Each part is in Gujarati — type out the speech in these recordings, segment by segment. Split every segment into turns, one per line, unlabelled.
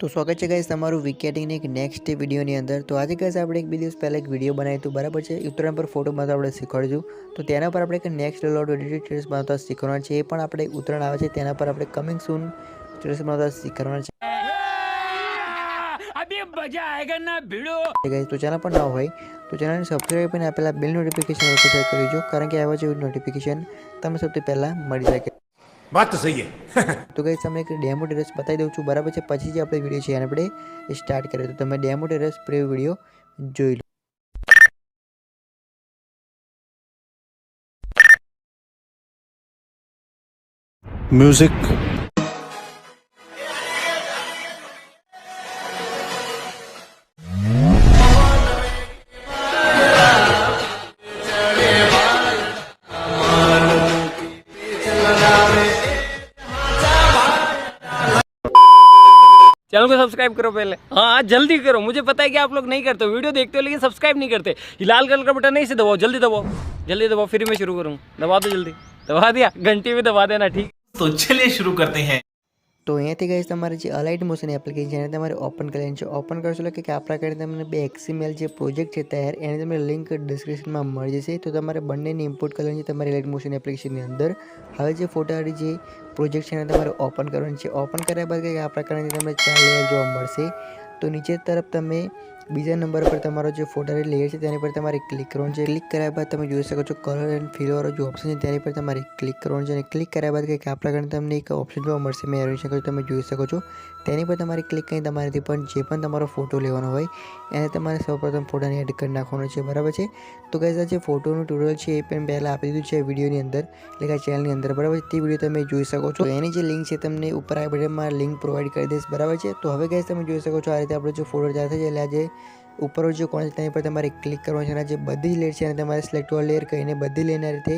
तो स्वागत है गाइस તમારું વિકેટિંગ એક નેક્સ્ટ વિડિયોની અંદર। તો આજે ગાइस આપણે એક દિવસ પહેલા એક વિડિયો બનાવ્યો હતો, બરાબર છે। ઉત્તરાયણ પર ફોટો બનાવતા આપણે શીખવાડ્યું, તો તેના પર આપણે એક નેક્સ્ટ લેવલ એડિટ સ્ટેટસ બનાવતા શીખવાડવાનું છે। એ પણ આપણે ઉત્તરાયણ આવે છે તેના પર આપણે કમિંગ સૂન સ્ટેટસ બનાવતા શીખવાડવાનું છે। અભી મજા આયેગા ના ભીડો ગાइस। તો ચેનલ પર ના હોય તો ચેનલને સબસ્ક્રાઇબ કરીને આપેલા બેલ નોટિફિકેશન ઉપર ક્લિક કરી દેજો, કારણ કે આવા જેવી નોટિફિકેશન તમને સૌથી પહેલા મળી શકે।
बात तो सही है।
तो गाइस તમે એક ડેમો ટેરેસ બતાવી દઉં છું, બરાબર છે। પછી જે આપણે વિડિયો છે એને આપણે સ્ટાર્ટ કરીએ, તો તમે ડેમો ટેરેસ પ્રીવ્યુ વિડિયો જોઈ લો।
म्यूजिक
चैनल को सब्सक्राइब करो पहले। हाँ जल्दी करो, मुझे पता है कि आप लोग नहीं करते हो, वीडियो देखते हो लेकिन सब्सक्राइब नहीं करते। ये लाल कलर का बटन नहीं से दबाओ, जल्दी दबाओ, जल्दी दबाओ, फिर मैं शुरू करूँ। दबा दो जल्दी, दबा दिया, घंटी भी दबा देना, ठीक।
तो चलिए शुरू करते हैं।
तो અહીંયાથી ગાઈસ તમારે જે અલાઇટ મોશન એપ્લિકેશન છે એને તમારે ઓપન કરવાની છે। ઓપન કરશો એટલે કે આ પ્રકારે તમને બે XML જે પ્રોજેક્ટ છે તૈયાર, એને તમને લિંક ડિસ્ક્રિપ્શનમાં મળી જશે। તો તમારે બંનેને ઇમ્પોર્ટ કરવાની છે તમારી અલાઇટ મોશન એપ્લિકેશનની અંદર। હવે જે ફોટાવાળી જે પ્રોજેક્ટ છે એને તમારે ઓપન કરવાની છે। ઓપન કર્યા બાદ કંઈક આ પ્રકારની તમને 4 લેયર જોવા મળશે। તો નીચે તરફ તમે બીજા નંબર પર તમારો જે ફોટાવાળી લેયર છે તેની પર તમારે ક્લિક કરવાનું છે। ક્લિક કર્યા બાદ તમે જોઈ શકો છો કલર એન્ડ ફિલ વાળો જે ઓપ્શન છે તેની પર તમારે ક્લિક કરવાનું છે, અને ક્લિક કર્યા બાદ કંઈક આ પ્રકારની તમને એક ઓપ્શન જોવા મળશે, મેં એરો શકો તમે જોઈ શકો છો। તેની પર તમારે ક્લિક કરીને તમારેથી પણ જે પણ તમારો ફોટો લેવાનો હોય એને તમારે સૌપ્રથમ ફોટાને એડ કરી નાખવાનો છે, બરાબર છે। તો ગાઈસ આ જે ફોટોનું ટ્યુટોરિયલ છે એ પણ પહેલાં આપી દીધું છે વિડીયોની અંદર, એટલે કે ચેનલની અંદર, બરાબર છે। તે વિડીયો તમે જોઈ શકો છો। એની જે લિંક છે તમને ઉપર આ બટનમાં લિંક પ્રોવાઈડ કરી દઈશ, બરાબર છે। તો હવે ગાઈસ તમે જોઈ શકો છો આ રીતે આપણો જે ફોટો તૈયાર થઈ જાય, એટલે આજે ઉપર જે કોણ છે તેની પર તમારે ક્લિક કરવાનું છે, અને જે બધી જ લેયર છે એને તમારે સિલેક્ટ ઓલ લેયર કરીને બધી લેયરના રીતે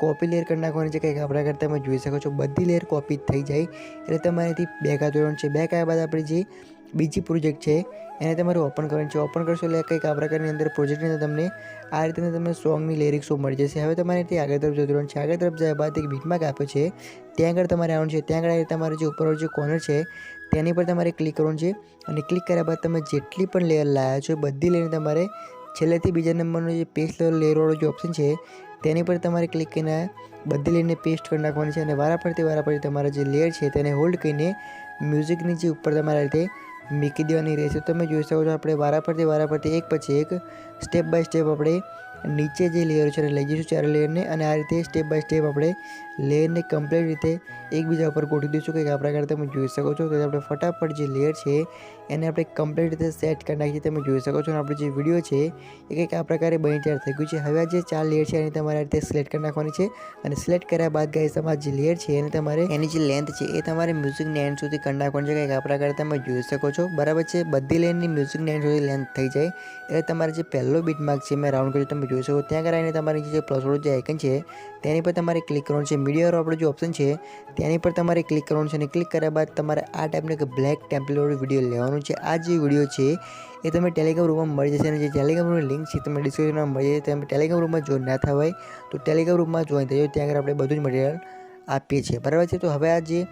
કોપી લેયર કરી નાખવાની છે। કંઈક આપણા કરતાં તમે જોઈ શકો છો બધી લેયર કોપી થઈ જાય એટલે તમારેથી બેક આવવાનું છે। બેક આવ્યા બાદ આપણે જે બીજી પ્રોજેક્ટ છે એને તમારે ઓપન કરવાની છે। ઓપન કરશો એટલે કંઈક આ પ્રકારની અંદર પ્રોજેક્ટની અંદર તમને આ રીતે તમને સોંગની લિરિક્સો મળી જશે। હવે તમારે તે આગળ તરફ જતું રહેવાનું છે। આગળ તરફ જાય બાદ એક બીટમાર્ક આપ્યો છે ત્યાં આગળ તમારે આવવાનું છે। ત્યાં આગળ તમારે જે ઉપર જે કોર્નર છે તેની પર તમારે ક્લિક કરવાનું છે, અને ક્લિક કર્યા બાદ તમે જેટલી પણ લેયર લાવ્યા છો બધી લેયર તમારે છેલ્લેથી બીજા નંબરનો જે પેસ્ટ લેયરવાળો જે ઓપ્શન છે તેની પર તમારે ક્લિક કરીને બધી લેયરને પેસ્ટ કરી નાખવાની છે, અને વારાફરતી તમારા જે લેયર છે તેને હોલ્ડ કરીને મ્યુઝિકની જે ઉપર તમારે રીતે મૂકી દેવાની રહેશે। તમે જોઈ શકો છો આપણે વારાફરતી એક પછી એક સ્ટેપ બાય સ્ટેપ આપણે નીચે જે લેયર છે લઈ જઈશું 4 લેયરને, અને આ રીતે સ્ટેપ બાય સ્ટેપ આપણે લેયરને કમ્પ્લીટ રીતે એકબીજા ઉપર ગોઠવી દઈશું। કંઈક આ પ્રકારે તમે જોઈ શકો છો। તો આપણે ફટાફટ જે લેયર છે એને આપણે કમ્પ્લીટ રીતે સેટ કરી નાખીએ, તમે જોઈ શકો છો। અને આપણો જે વિડીયો છે એ કંઈક આ પ્રકારે બની તૈયાર થઈ ગયું છે। હવે આ જે 4 લેયર છે એની તમારે આ રીતે સિલેક્ટ કરી નાખવાની છે, અને સિલેક્ટ કર્યા બાદ ગાઈસ તમારી જે લેયર છે એને તમારે એની જે લેન્થ છે એ તમારે મ્યુઝિકની એન્ડ સુધી કરી નાખવાની છે। કંઈક આ પ્રકારે તમે જોઈ શકો છો, બરાબર છે। બધી લેયરની મ્યુઝિકની એન્ડ સુધી લેન્થ થઈ જાય એટલે તમારે જે પહેલો બીટમાર્ક છે મેં રાઉન્ડ કર્યું તમે જોઈ શકો। ત્યાં આગળ આવીને તમારી જે પ્લસવાળું જે આઇકન છે તેની પર તમારે ક્લિક કરવાનું છે। મીડિયાવાળો આપણો જે ઓપ્શન છે તેની પર તમારે ક્લિક કરવાનું છે, અને ક્લિક કર્યા બાદ તમારે આ ટાઈપનો એક બ્લેક ટેમ્પલેટવાળો વિડીયો લેવાનું છે। આ જે વિડીયો છે એ તમે ટેલિગ્રામ ગ્રુપમાં મળી જશે, અને જે ટેલિગ્રામ ગ્રુપની લિંક છે તમને ડિસ્ક્રિપ્શનમાં મળી જશે। તમે ટેલિગ્રામ ગ્રુપમાં જોઈન ના થવા હોય તો ટેલિગ્રામ ગ્રુપમાં જોઈન થઈ જાઓ, ત્યાં આગળ આપણે બધું જ મટીરિયલ આપીએ છીએ, બરાબર છે। તો હવે આ જે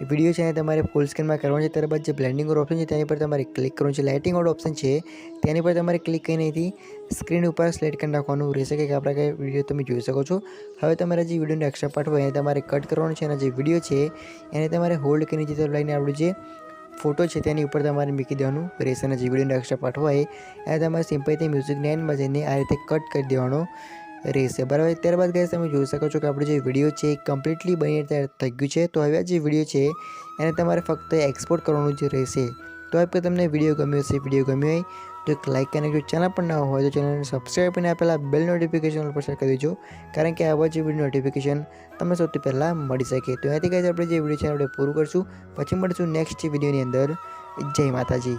વિડીયો છે એને તમારે ફૂલ સ્ક્રીનમાં કરવાનું છે। ત્યારબાદ જે બ્લેન્ડિંગ વાળો ઓપ્શન છે તેની પર તમારે ક્લિક કરવાનું છે। લાઇટિંગ વાળો ઓપ્શન છે તેની પર તમારે ક્લિક કરીને અહીંથી સ્ક્રીન ઉપર સિલેક્ટ કરી નાખવાનું રહેશે। કે આપણે કઈ વિડીયો તમે જોઈ શકો છો। હવે તમારે જે વિડીયોનો એક્સ્ટ્રા પાર્ટ હોય એને તમારે કટ કરવાનો છે, અને જે વિડીયો છે એને તમારે હોલ્ડ કરીને નીચે તરફ લઈને આપણું જે ફોટો છે તેની ઉપર તમારે મૂકી દેવાનું રહેશે, અને જે વિડીયોનો એક્સ્ટ્રા પાર્ટ હોય એને તમારે સિમ્પલથી મ્યુઝિકની એન્ડમાં જઈને આ રીતે કટ કરી દેવાનો રહેશે, બરાબર। ત્યારબાદ ગાઈસ તમે જોઈ શકો છો કે આપણો જે વિડીયો છે એ કમ્પ્લીટલી બની તૈયાર થઈ ગયું છે। તો હવે આ જે વિડીયો છે એને તમારે ફક્ત એક્સપોર્ટ કરવાનું જ રહેશે। તો હવે તમને વિડીયો ગમ્યો હશે, વિડીયો ગમ્યો હોય તો એક લાઇક અને જો ચેનલ પણ ના હોય તો ચેનલને સબસ્ક્રાઈબ કરીને આપેલા બેલ નોટિફિકેશન પર શેર કરી દેજો, કારણ કે આવા જે વિડીયો નોટિફિકેશન તમને સૌથી પહેલાં મળી શકે। તો અહીંયાથી ગાઈસ આપણે જે વિડીયો છે આપણે પૂરું કરશું, પછી મળીશું નેક્સ્ટ વિડીયોની અંદર। જય માતાજી।